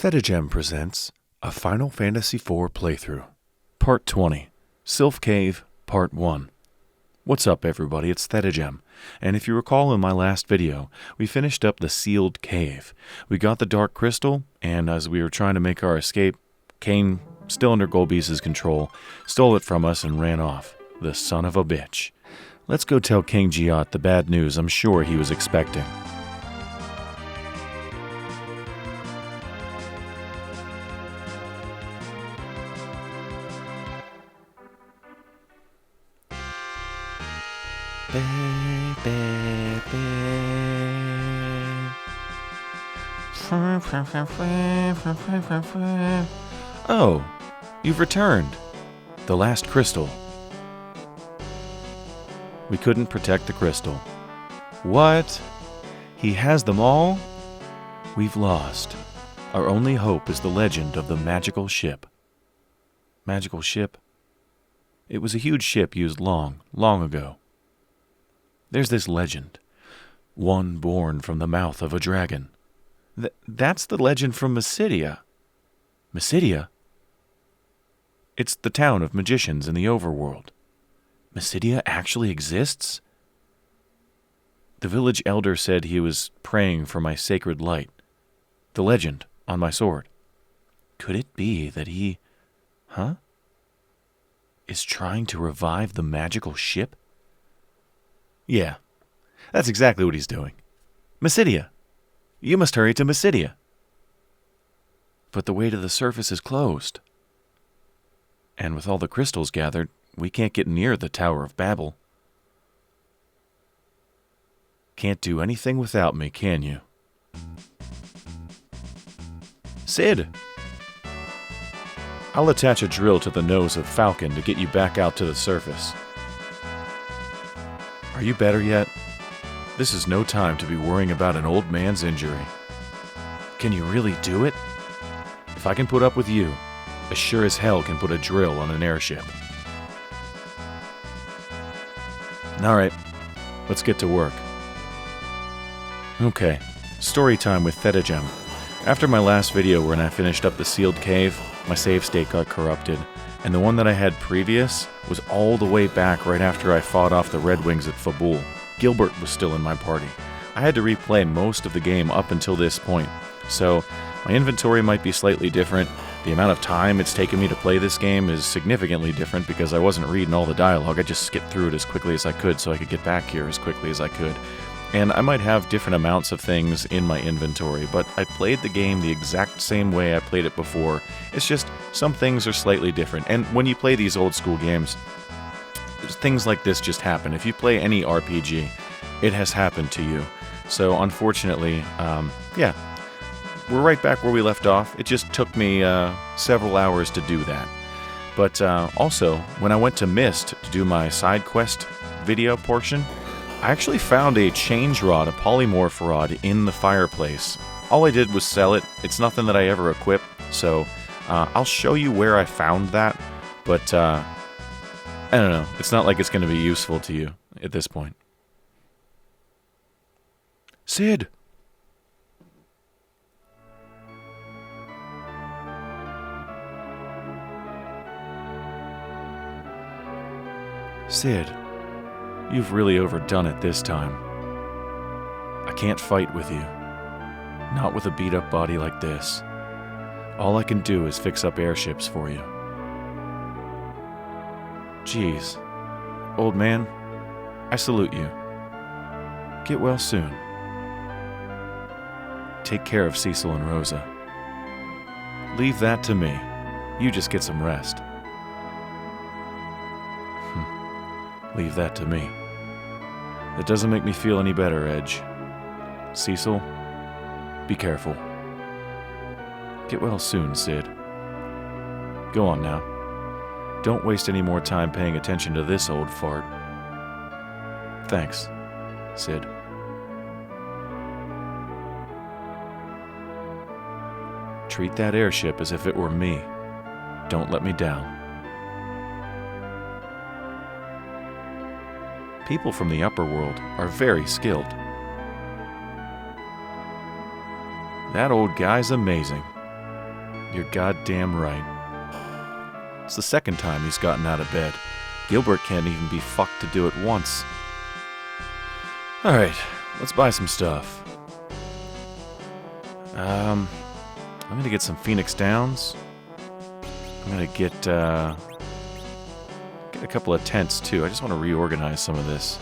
Thedagem presents a Final Fantasy IV playthrough, Part 20, Sylph Cave, Part 1. What's up everybody, it's Thedagem, and if you recall in my last video, we finished up the sealed cave. We got the Dark Crystal, and as we were trying to make our escape, Cain, still under Golbeez's control, stole it from us and ran off. The son of a bitch. Let's go tell King Giot the bad news I'm sure he was expecting. Oh, you've returned. The last crystal. We couldn't protect the crystal. What? He has them all? We've lost. Our only hope is the legend of the magical ship. Magical ship? It was a huge ship used long ago. There's this legend. One born from the mouth of a dragon. That's the legend from Mysidia. Mysidia? It's the town of magicians in the overworld. Mysidia actually exists? The village elder said he was praying for my sacred light. The legend on my sword. Could it be that he... is trying to revive the magical ship? Yeah, that's exactly what he's doing. Mysidia! You must hurry to Mysidia. But the way to the surface is closed. And with all the crystals gathered, we can't get near the Tower of Babel. Can't do anything without me, can you? Sid! I'll attach a drill to the nose of Falcon to get you back out to the surface. Are you better yet? This is no time to be worrying about an old man's injury. Can you really do it? If I can put up with you, as sure as hell can put a drill on an airship. Alright, let's get to work. Okay, story time with Thedagem. After my last video when I finished up the sealed cave, my save state got corrupted, and the one that I had previous was all the way back right after I fought off the Red Wings at Fabul. Gilbert was still in my party. I had to replay most of the game up until this point, so my inventory might be slightly different. The amount of time it's taken me to play this game is significantly different because I wasn't reading all the dialogue. I just skipped through it as quickly as I could so I could get back here as quickly as I could. And I might have different amounts of things in my inventory, but I played the game the exact same way I played it before. It's just some things are slightly different. And when you play these old school games, things like this just happen. If you play any RPG, it has happened to you. So unfortunately, yeah, we're right back where we left off. It just took me several hours to do that. But also, when I went to Mist to do my side quest video portion, I actually found a change rod, a polymorph rod, in the fireplace. All I did was sell it. It's nothing that I ever equip, so I'll show you where I found that, but I don't know. It's not like it's going to be useful to you at this point. Sid! Sid. You've really overdone it this time. I can't fight with you. Not with a beat-up body like this. All I can do is fix up airships for you. Jeez. Old man, I salute you. Get well soon. Take care of Cecil and Rosa. Leave that to me. You just get some rest. Leave that to me. That doesn't make me feel any better, Edge. Cecil, be careful. Get well soon, Sid. Go on now. Don't waste any more time paying attention to this old fart. Thanks, Sid. Treat that airship as if it were me. Don't let me down. People from the upper world are very skilled. That old guy's amazing. You're goddamn right. It's the second time he's gotten out of bed. Gilbert can't even be fucked to do it once. Alright, let's buy some stuff. I'm gonna get some Phoenix Downs. I'm gonna get a couple of tents too. I just want to reorganize some of this.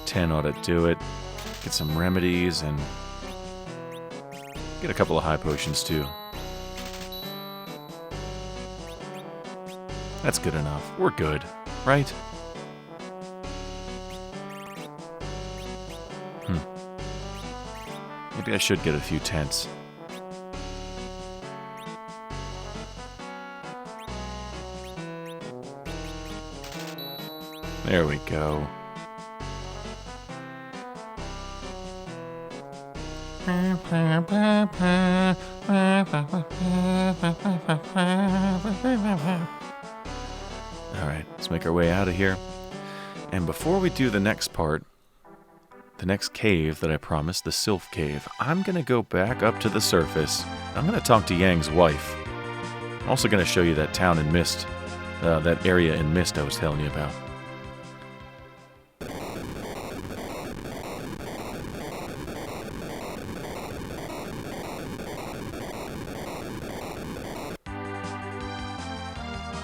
10 ought to do it. Get some remedies and get a couple of high potions too. That's good enough. We're good, right? Maybe I should get a few tents. There we go. Alright, let's make our way out of here. And before we do the next part, the next cave that I promised, the Sylph Cave, I'm going to go back up to the surface. I'm going to talk to Yang's wife. I'm also going to show you that town in Mist, that area in Mist I was telling you about.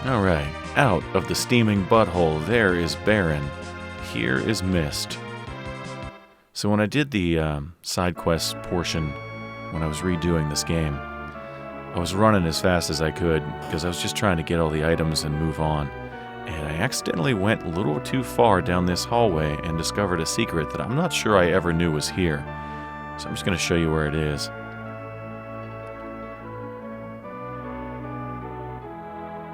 Alright, out of the steaming butthole, there is Baron. Here is Mist. So when I did the side quest portion, when I was redoing this game, I was running as fast as I could because I was just trying to get all the items and move on. And I accidentally went a little too far down this hallway and discovered a secret that I'm not sure I ever knew was here. So I'm just going to show you where it is.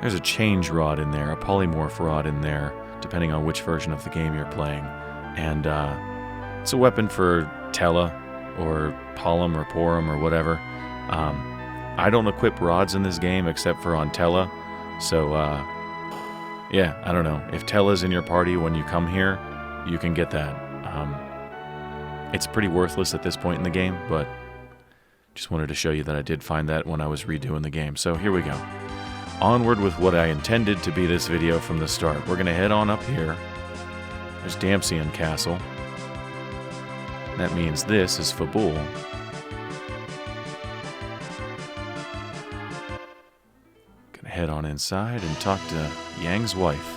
There's a change rod in there, a polymorph rod in there, depending on which version of the game you're playing. And it's a weapon for Tella, or Palom, or Porum, or whatever. I don't equip rods in this game except for on Tella, so yeah, I don't know. If Tella's in your party when you come here, you can get that. It's pretty worthless at this point in the game, but just wanted to show you that I did find that when I was redoing the game. So here we go. Onward with what I intended to be this video from the start. We're going to head on up here. There's Damsian Castle. That means this is Fabul. Gonna head on inside and talk to Yang's wife.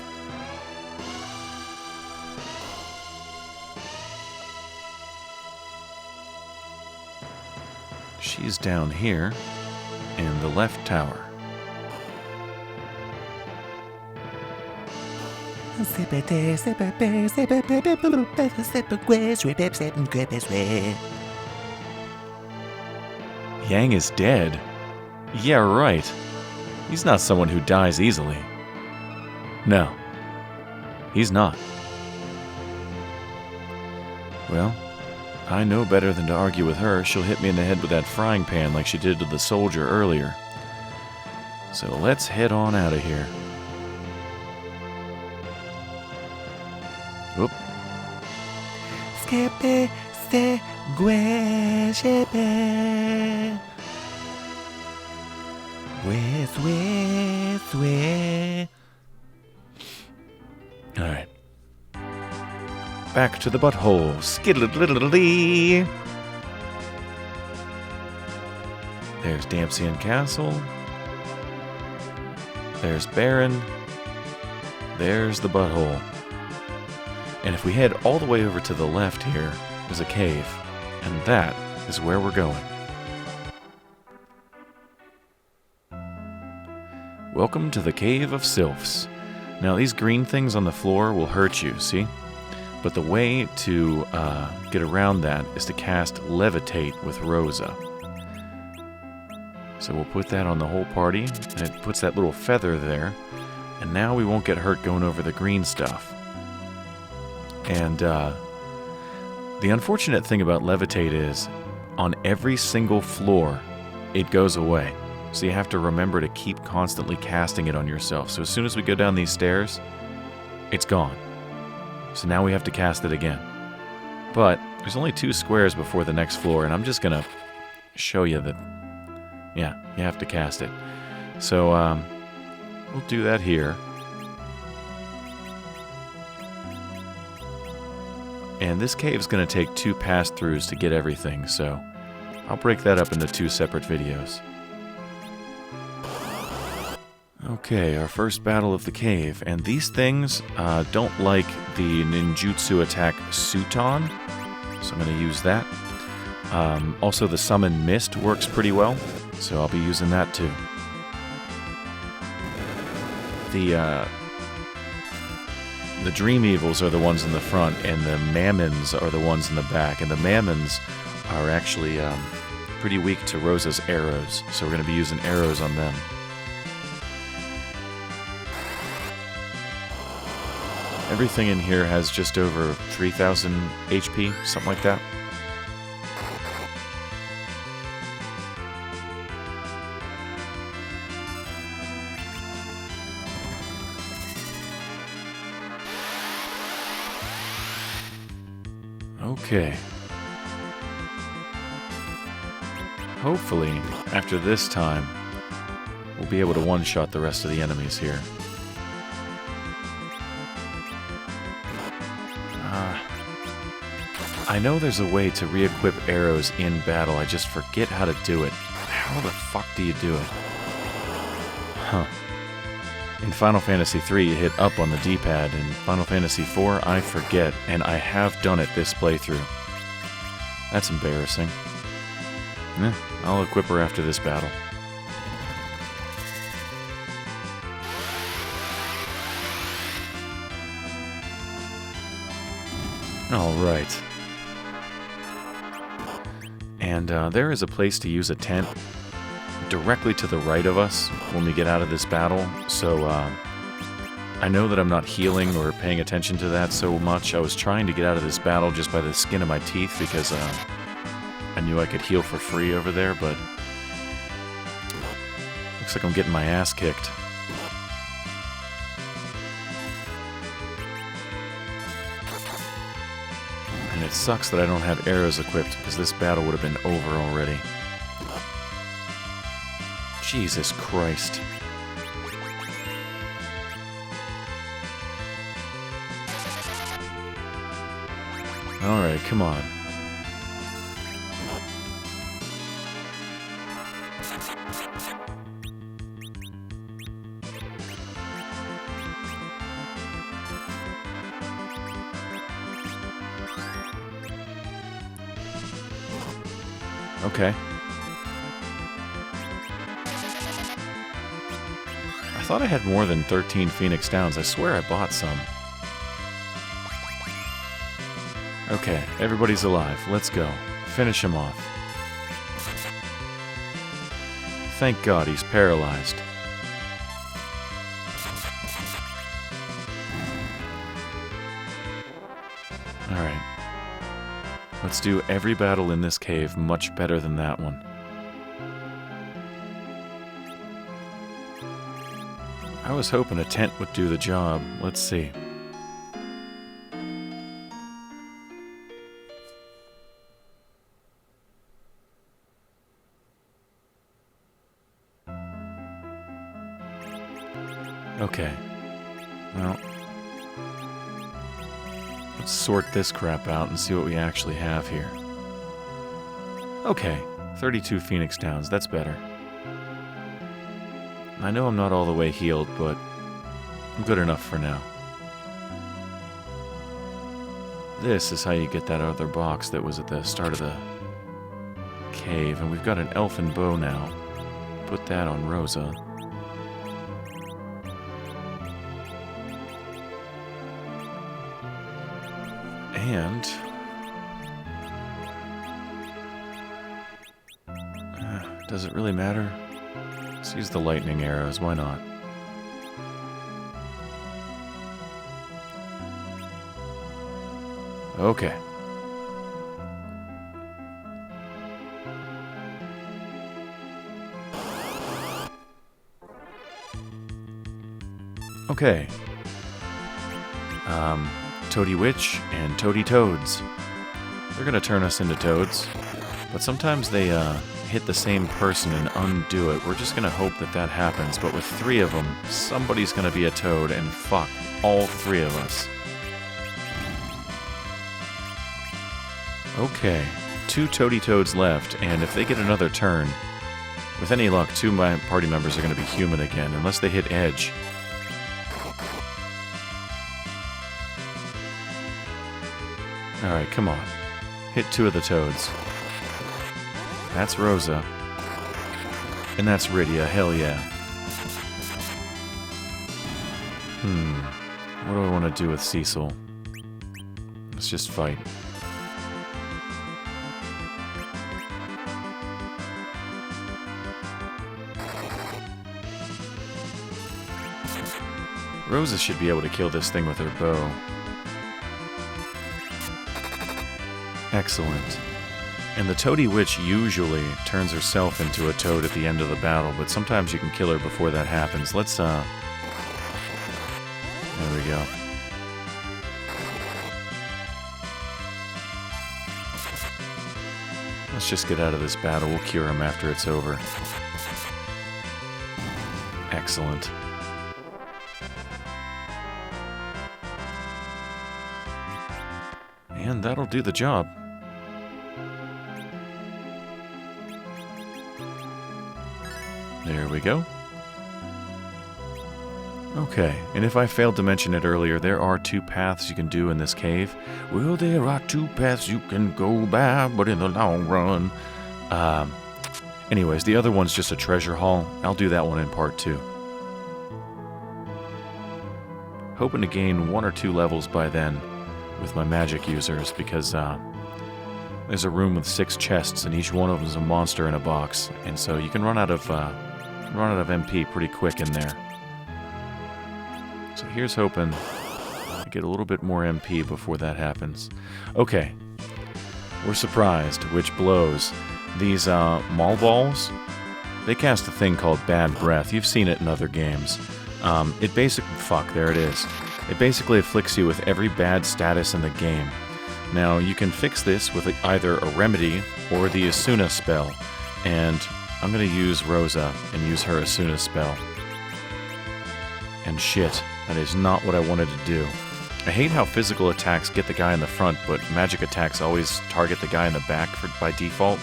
She's down here in the left tower. Yang is dead? Yeah, right. He's not someone who dies easily. No, he's not. Well, I know better than to argue with her. She'll hit me in the head with that frying pan like she did to the soldier earlier. So let's head on out of here. Oop. Alright. Back to the butthole. Skiddly-diddly-diddly. There's Damsian Castle. There's Baron. There's the butthole. And if we head all the way over to the left here, there's a cave. And that is where we're going. Welcome to the Cave of Sylphs. Now these green things on the floor will hurt you, see? But the way to get around that is to cast Levitate with Rosa. So we'll put that on the whole party, and it puts that little feather there. And now we won't get hurt going over the green stuff. And the unfortunate thing about Levitate is, on every single floor, it goes away. So you have to remember to keep constantly casting it on yourself. So as soon as we go down these stairs, it's gone. So now we have to cast it again. But there's only 2 squares before the next floor, and I'm just going to show you that, yeah, you have to cast it. So we'll do that here. And this cave's going to take 2 pass-throughs to get everything, so I'll break that up into 2 separate videos. Okay, our first battle of the cave, and these things don't like the ninjutsu attack Suton, so I'm going to use that. Also, the Summon Mist works pretty well, so I'll be using that too. The Dream Evils are the ones in the front, and the Mammons are the ones in the back, and the Mammons are actually pretty weak to Rosa's arrows, so we're going to be using arrows on them. Everything in here has just over 3,000 HP, something like that. Okay. Hopefully, after this time, we'll be able to one-shot the rest of the enemies here. I know there's a way to re-equip arrows in battle, I just forget how to do it. How the fuck do you do it? Huh. In Final Fantasy III, you hit up on the D-pad. In Final Fantasy IV, I forget, and I have done it this playthrough. That's embarrassing. I'll equip her after this battle. Alright. And there is a place to use a tent directly to the right of us when we get out of this battle, so I know that I'm not healing or paying attention to that so much. I was trying to get out of this battle just by the skin of my teeth because I knew I could heal for free over there, but looks like I'm getting my ass kicked. And it sucks that I don't have arrows equipped because this battle would have been over already. Jesus Christ. Alright, come on. Okay. I thought I had more than 13 Phoenix Downs. I swear I bought some. Okay, everybody's alive. Let's go. Finish him off. Thank God he's paralyzed. Alright. Let's do every battle in this cave much better than that one. I was hoping a tent would do the job. Let's see. Okay. Well, let's sort this crap out and see what we actually have here. Okay, 32 Phoenix Downs, that's better. I know I'm not all the way healed, but I'm good enough for now. This is how you get that other box that was at the start of the cave, and we've got an elfin bow now. Put that on Rosa. And does it really matter? Let's use the lightning arrows, why not? Okay. Okay. Toady Witch and Toady Toads. They're gonna turn us into toads, but sometimes they hit the same person and undo it. We're just gonna hope that that happens, but with 3 of them, somebody's gonna be a toad, and fuck, all 3 of us. Okay, 2 Toady Toads left, and if they get another turn, with any luck, 2 of my party members are gonna be human again, unless they hit Edge. Alright, come on. Hit 2 of the toads. That's Rosa. And that's Rydia, hell yeah. What do I want to do with Cecil? Let's just fight. Rosa should be able to kill this thing with her bow. Excellent. And the Toady Witch usually turns herself into a toad at the end of the battle, but sometimes you can kill her before that happens. Let's, there we go. Let's just get out of this battle. We'll cure him after it's over. Excellent. And that'll do the job. There we go. Okay, and if I failed to mention it earlier, there are 2 paths you can do in this cave. Well, there are 2 paths you can go by, but in the long run... anyways, the other one's just a treasure haul. I'll do that one in part 2. Hoping to gain 1 or 2 levels by then with my magic users, because there's a room with 6 chests, and each one of them is a monster in a box, and so you can run out of MP pretty quick in there. So here's hoping I get a little bit more MP before that happens. Okay, we're surprised, which blows. These Maul Balls, they cast a thing called Bad Breath. You've seen it in other games. It basically... Fuck, there it is. It basically afflicts you with every bad status in the game. Now, you can fix this with either a remedy or the Asuna spell, and I'm going to use Rosa and use her Asuna spell. And shit, that is not what I wanted to do. I hate how physical attacks get the guy in the front, but magic attacks always target the guy in the back by default.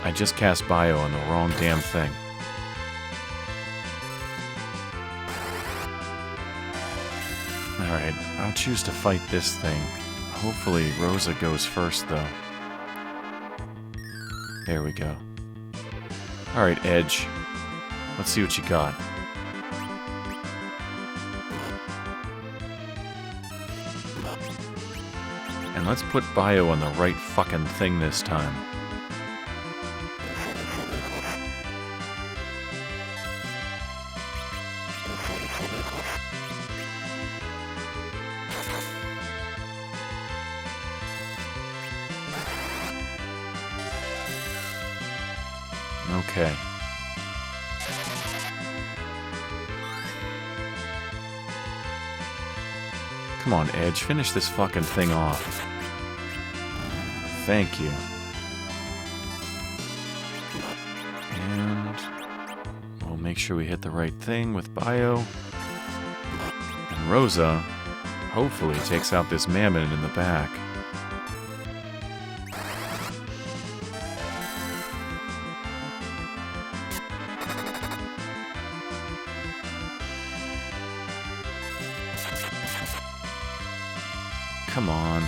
I just cast Bio on the wrong damn thing. Alright, I'll choose to fight this thing. Hopefully Rosa goes first, though. There we go. Alright, Edge. Let's see what you got. And let's put Bio on the right fucking thing this time. Okay. Come on, Edge, finish this fucking thing off. Thank you. And we'll make sure we hit the right thing with Bio. And Rosa, hopefully, takes out this mammoth in the back. Come on.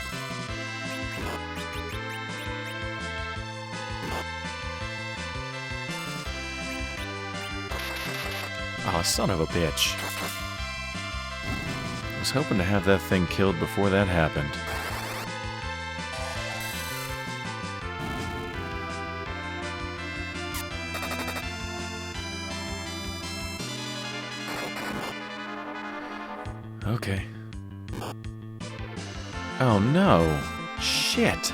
Oh, son of a bitch. I was hoping to have that thing killed before that happened. Okay. Oh no! Shit!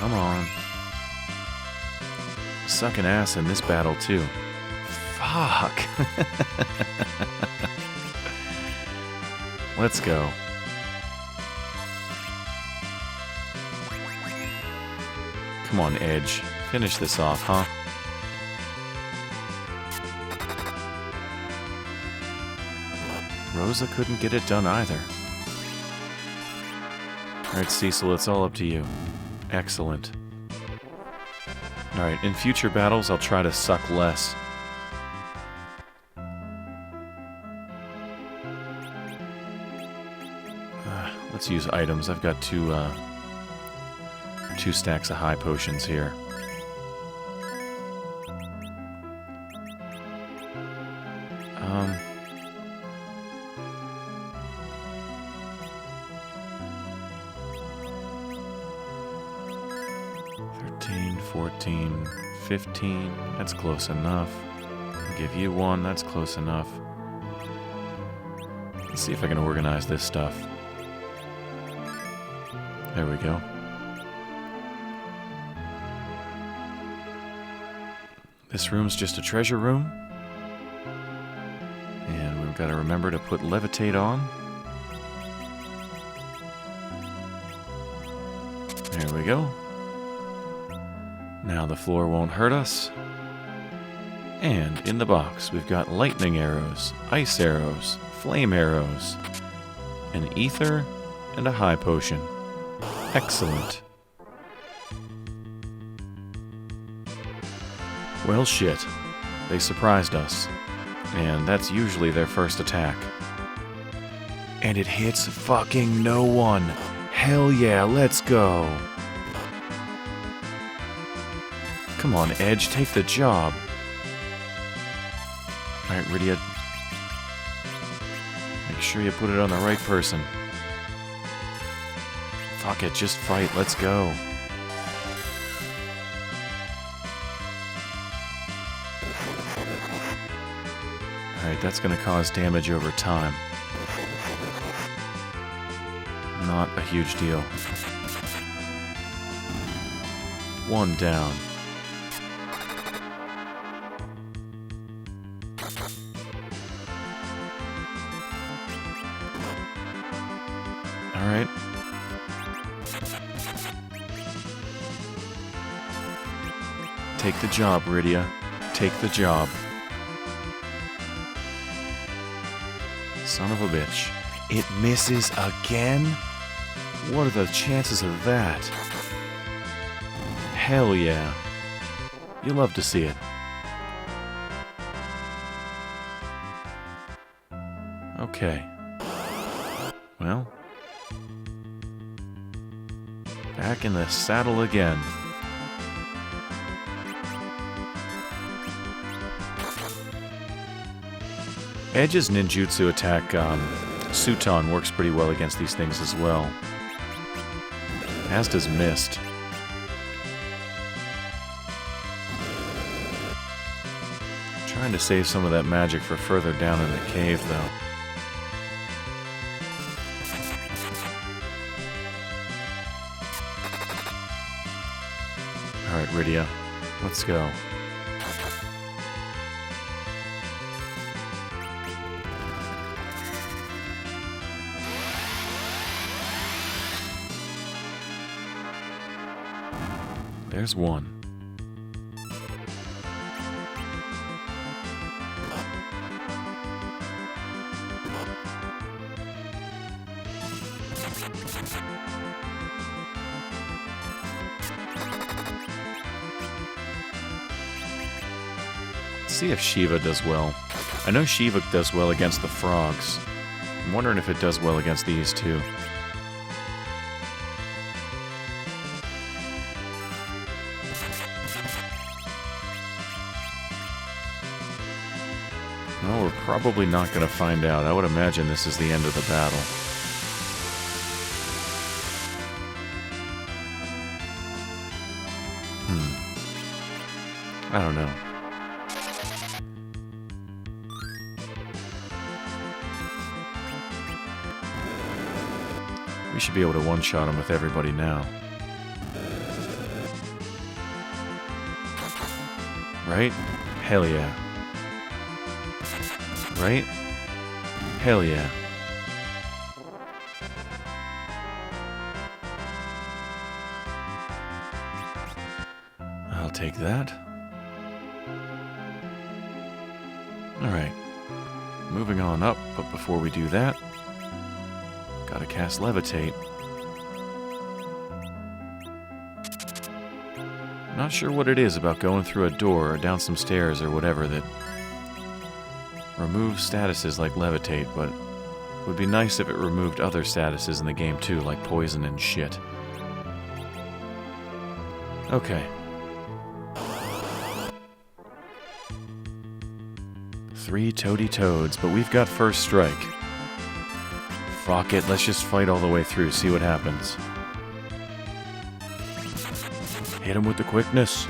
Come on. Sucking ass in this battle, too. Fuck. Let's go. Come on, Edge. Finish this off, huh? Rosa couldn't get it done either. Alright, Cecil, it's all up to you. Excellent. Alright, in future battles, I'll try to suck less. Let's use items. I've got two stacks of high potions here. $13, $14, $15. That's close enough. I'll give you one. That's close enough. Let's see if I can organize this stuff. There we go. This room's just a treasure room. And we've got to remember to put levitate on. There we go. Now the floor won't hurt us. And in the box, we've got lightning arrows, ice arrows, flame arrows, an ether, and a high potion. Excellent. Well, shit. They surprised us. And that's usually their first attack. And it hits fucking no one. Hell yeah, let's go. Come on, Edge, take the job. Alright, Rydia. Make sure you put it on the right person. Fuck it, just fight, let's go. Alright, that's gonna cause damage over time. Not a huge deal. One down. Alright. Take the job, Rydia. Take the job. Son of a bitch. It misses again? What are the chances of that? Hell yeah. You love to see it. Okay. Well. Back in the saddle again. Edge's ninjutsu attack, Suton, works pretty well against these things as well. As does Mist. Trying to save some of that magic for further down in the cave, though. Alright, Rydia, let's go. There's one. Let's see if Shiva does well. I know Shiva does well against the frogs. I'm wondering if it does well against these two. Well, we're probably not going to find out. I would imagine this is the end of the battle. I don't know. We should be able to one-shot him with everybody now. Right? Hell yeah. Right? Hell yeah. I'll take that. Alright. Moving on up, but before we do that, gotta cast Levitate. Not sure what it is about going through a door or down some stairs or whatever that removes statuses like Levitate, but it would be nice if it removed other statuses in the game too, like poison and shit. Okay. 3 toady toads, but we've got first strike. Fuck it, let's just fight all the way through, see what happens. Hit him with the quickness.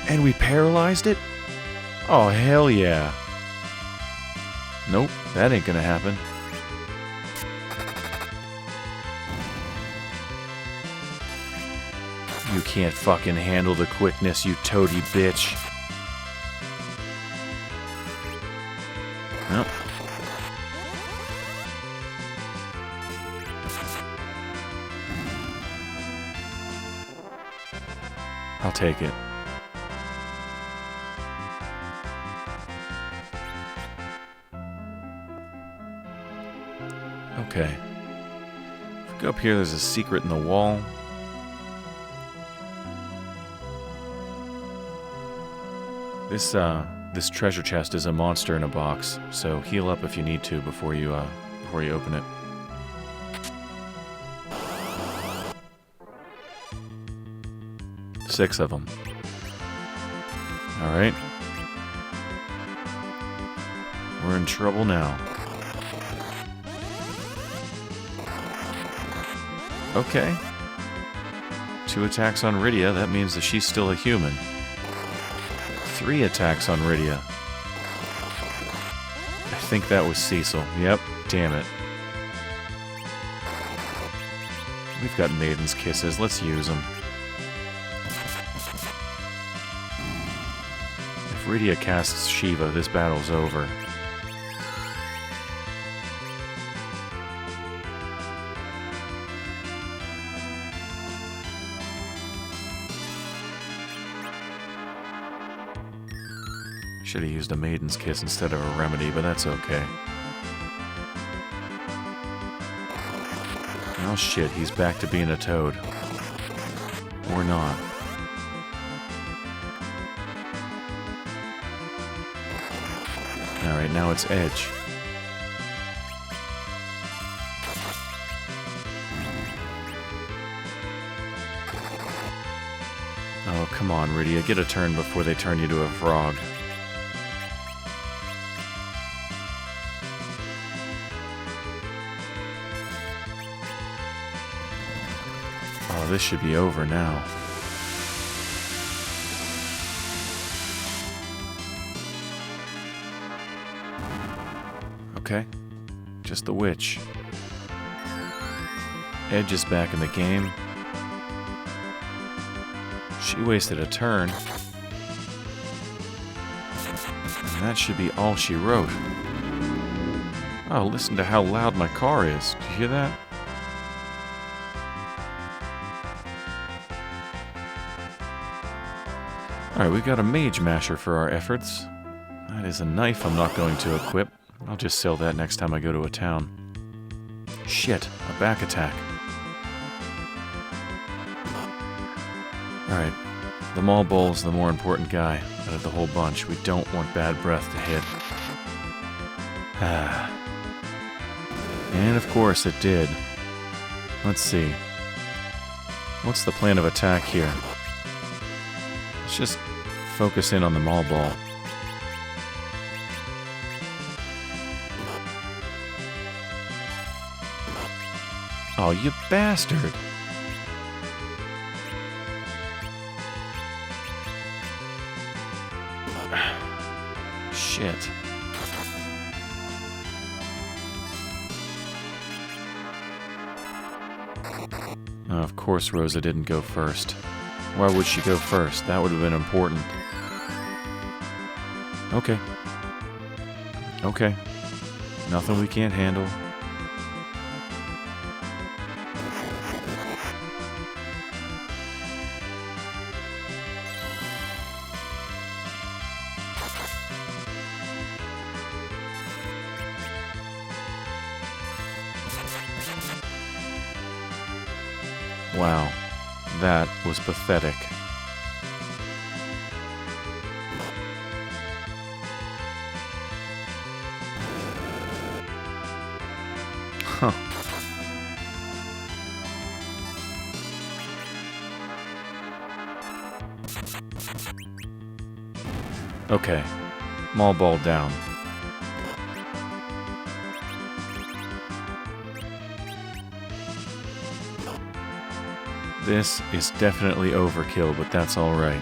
And we paralyzed it? Oh, hell yeah. Nope, that ain't gonna happen. You can't fucking handle the quickness, you toady bitch. Nope. I'll take it. Okay. If we go up here, there's a secret in the wall. This treasure chest is a monster in a box, so heal up if you need to before you open it. Six of them. All right. We're in trouble now. Okay. 2 attacks on Rydia, that means that she's still a human. 3 attacks on Rydia. I think that was Cecil. Yep, damn it. We've got Maiden's Kisses, let's use them. If Rydia casts Shiva, this battle's over. Should have used a Maiden's Kiss instead of a Remedy, but that's okay. Oh shit, he's back to being a toad. Or not. Alright, now it's Edge. Oh, come on, Rydia, get a turn before they turn you to a frog. Oh, this should be over now. Okay. Just the witch. Edge is back in the game. She wasted a turn. And that should be all she wrote. Oh, listen to how loud my car is. Do you hear that? Alright, we got a Mage Masher for our efforts. That is a knife I'm not going to equip. I'll just sell that next time I go to a town. Shit, a back attack. Alright, the Maul Bull's the more important guy out of the whole bunch. We don't want bad breath to hit. Ah. And of course it did. Let's see. What's the plan of attack here? Let's just focus in on the Maul Ball. Oh, you bastard! Shit. Oh, of course Rosa didn't go first. Why would she go first? That would have been important. Okay. Okay. Nothing we can't handle. Wow, that was pathetic. Huh. Okay, Mall Ball down. This is definitely overkill, but that's alright.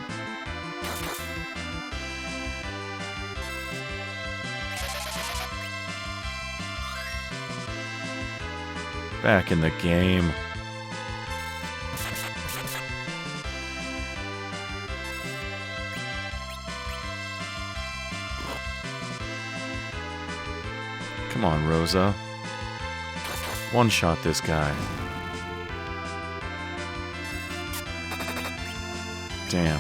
Back in the game. Come on, Rosa. One-shot this guy. Damn.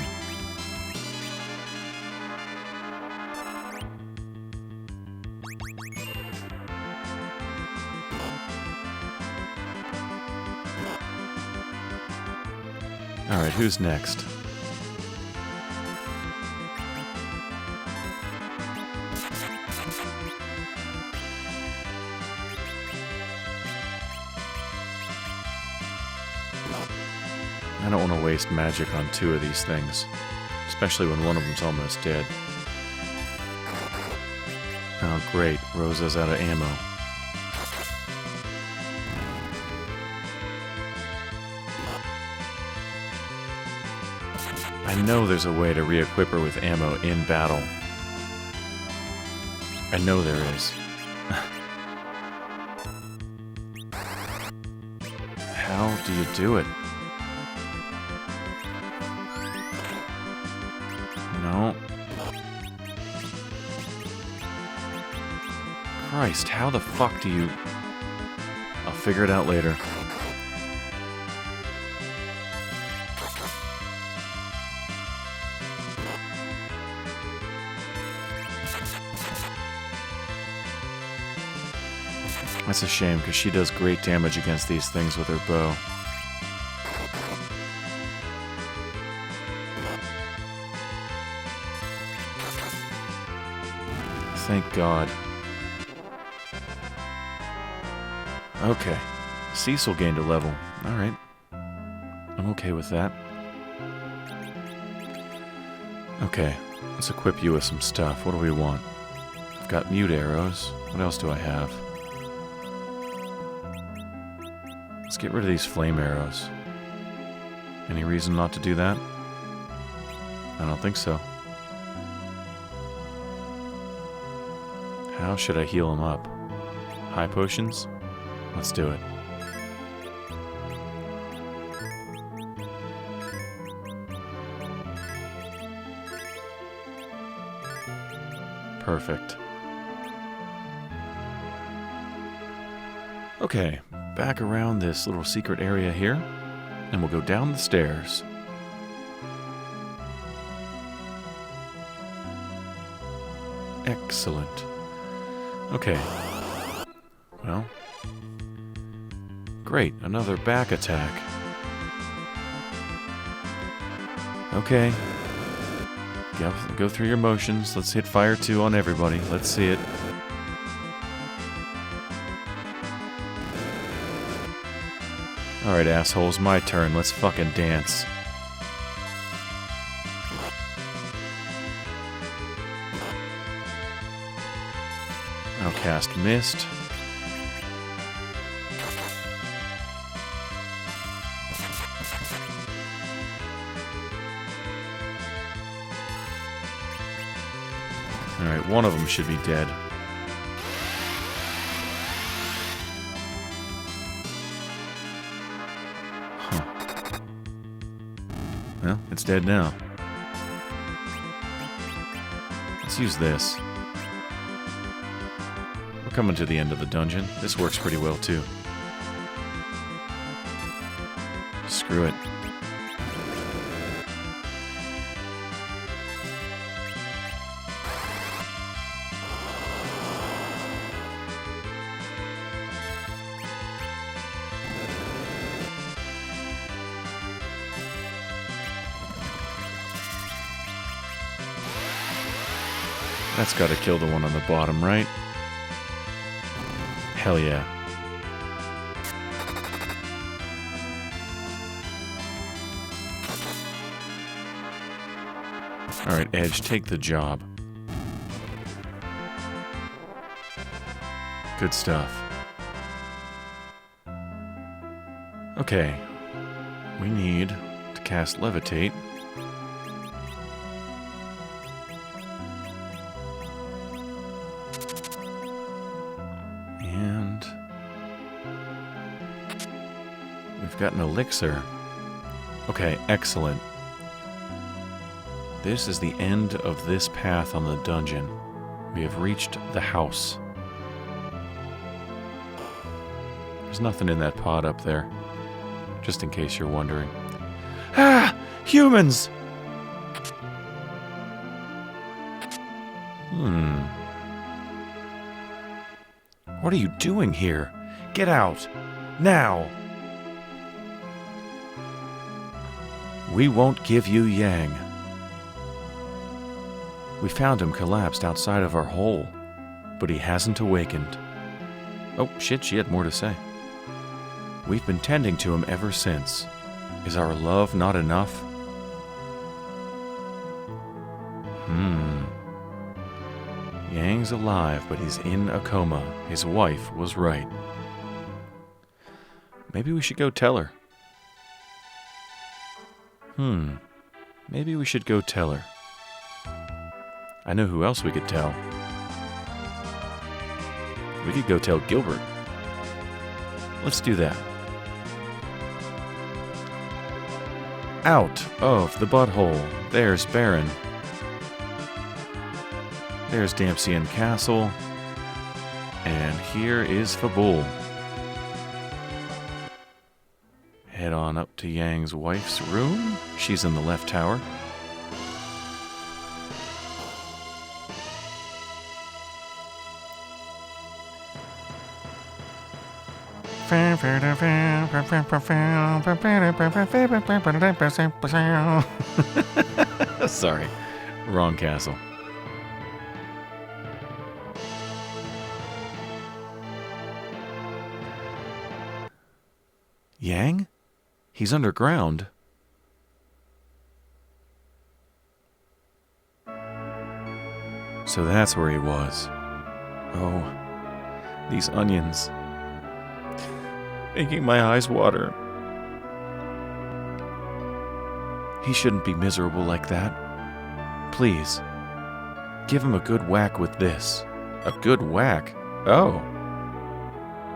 Alright, who's next? I don't want to waste magic on two of these things, especially when one of them's almost dead. Oh great, Rosa's out of ammo. I know there's a way to re-equip her with ammo in battle. I know there is. How do you do it? No. Christ, how the fuck do you... I'll figure it out later. That's a shame, because she does great damage against these things with her bow. Thank God. Okay. Cecil gained a level. Alright. I'm okay with that. Okay. Let's equip you with some stuff. What do we want? I've got mute arrows. What else do I have? Let's get rid of these flame arrows. Any reason not to do that? I don't think so. How should I heal him up? High potions? Let's do it. Perfect. Okay, back around this little secret area here, and we'll go down the stairs. Excellent. Okay. Well. Great, another back attack. Okay. Go through your motions. Let's hit fire 2 on everybody. Let's see it. Alright, assholes, my turn. Let's fucking dance. I'll cast Mist. Alright, one of them should be dead. Huh. Well, it's dead now. Let's use this. We're coming to the end of the dungeon. This works pretty well, too. Screw it. That's got to kill the one on the bottom, right? Hell yeah. Alright, Edge, take the job. Good stuff. Okay. We need to cast Levitate. And we've got an elixir. Okay, excellent. This is the end of this path on the dungeon. We have reached the house. There's nothing in that pot up there, just in case you're wondering. Ah! Humans! What are you doing here? Get out! Now! We won't give you Yang. We found him collapsed outside of our hole, but he hasn't awakened. Oh, shit, she had more to say. We've been tending to him ever since. Is our love not enough? Yang's alive, but he's in a coma. His wife was right. Maybe we should go tell her. Maybe we should go tell her. I know who else we could tell. We could go tell Gilbert. Let's do that. Out of the butthole. There's Baron. There's Dampian Castle. And here is Fabul. Head on up to Yang's wife's room. She's in the left tower. Sorry, wrong castle. Yang? He's underground. So that's where he was. Oh, these onions. Making my eyes water. He shouldn't be miserable like that. Please, give him a good whack with this. A good whack? Oh.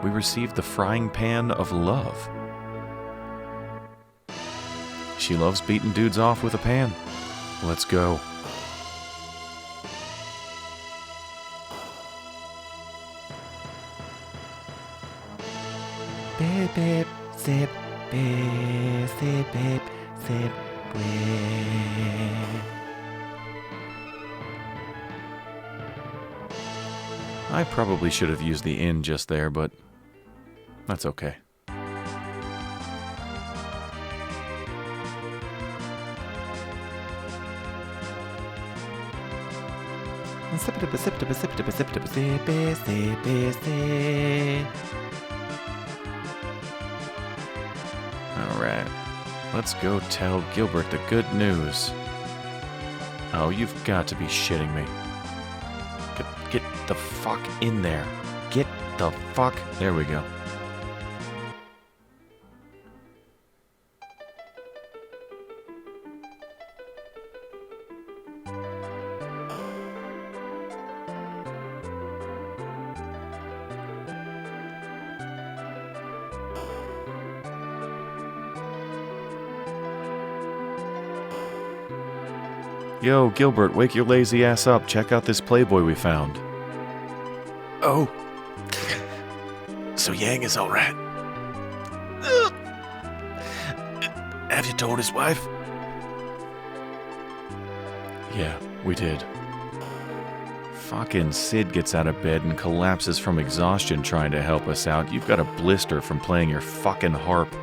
We received the frying pan of love. She loves beating dudes off with a pan. Let's go. Beep, beep, zip, beep, zip, beep, zip, beep. I probably should have used the inn just there, but that's okay. Alright, let's go tell Gilbert the good news. Oh, you've got to be shitting me. Get the fuck in there. Get the fuck... There we go. Yo, Gilbert, wake your lazy ass up. Check out this Playboy we found. Oh. So Yang is alright. Have you told his wife? Yeah, we did. Fucking Sid gets out of bed and collapses from exhaustion trying to help us out. You've got a blister from playing your fucking harp.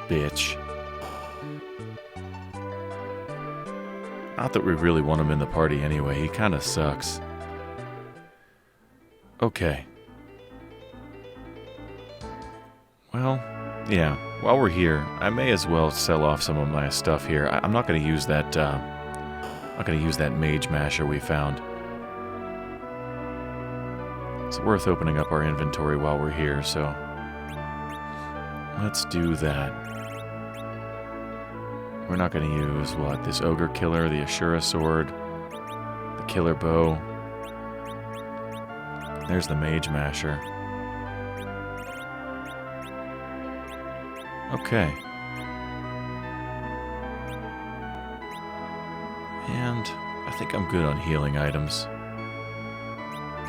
Bitch. Not that we really want him in the party anyway, he kinda sucks. Okay. Well, yeah, while we're here, I may as well sell off some of my stuff here. I'm not gonna use that, mage masher we found. It's worth opening up our inventory while we're here, so let's do that. We're not going to use, what, this ogre killer, the Ashura sword, the killer bow. There's the mage masher. Okay. And I think I'm good on healing items.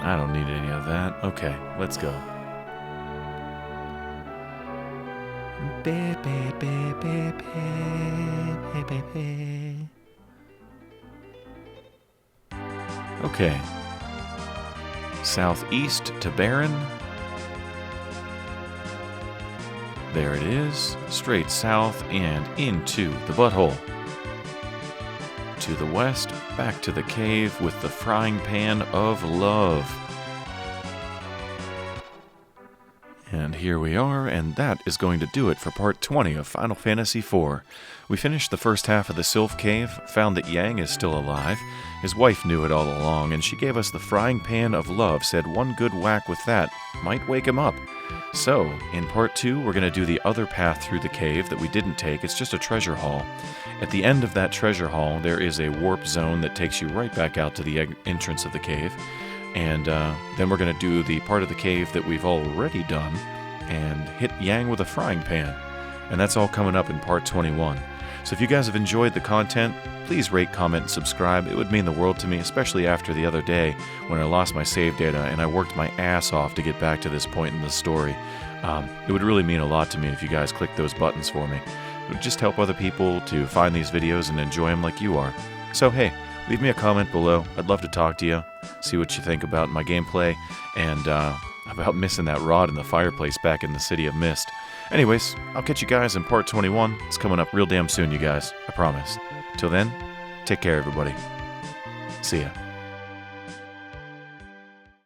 I don't need any of that. Okay, let's go. Okay. Southeast to Barren. There it is. Straight south and into the butthole. To the west, back to the cave with the frying pan of love. And here we are, and that is going to do it for part 20 of Final Fantasy IV. We finished the first half of the Sylph Cave, found that Yang is still alive. His wife knew it all along, and she gave us the frying pan of love, said one good whack with that might wake him up. So, in part 2, we're going to do the other path through the cave that we didn't take. It's just a treasure hall. At the end of that treasure hall, there is a warp zone that takes you right back out to the entrance of the cave. And then we're going to do the part of the cave that we've already done and hit Yang with a frying pan. And that's all coming up in part 21. So if you guys have enjoyed the content, please rate, comment, and subscribe. It would mean the world to me, especially after the other day when I lost my save data and I worked my ass off to get back to this point in the story. It would really mean a lot to me if you guys clicked those buttons for me. It would just help other people to find these videos and enjoy them like you are. So hey, leave me a comment below. I'd love to talk to you, see what you think about my gameplay, and about missing that rod in the fireplace back in the City of Mist. Anyways, I'll catch you guys in part 21. It's coming up real damn soon, you guys. I promise. Till then, take care, everybody. See ya.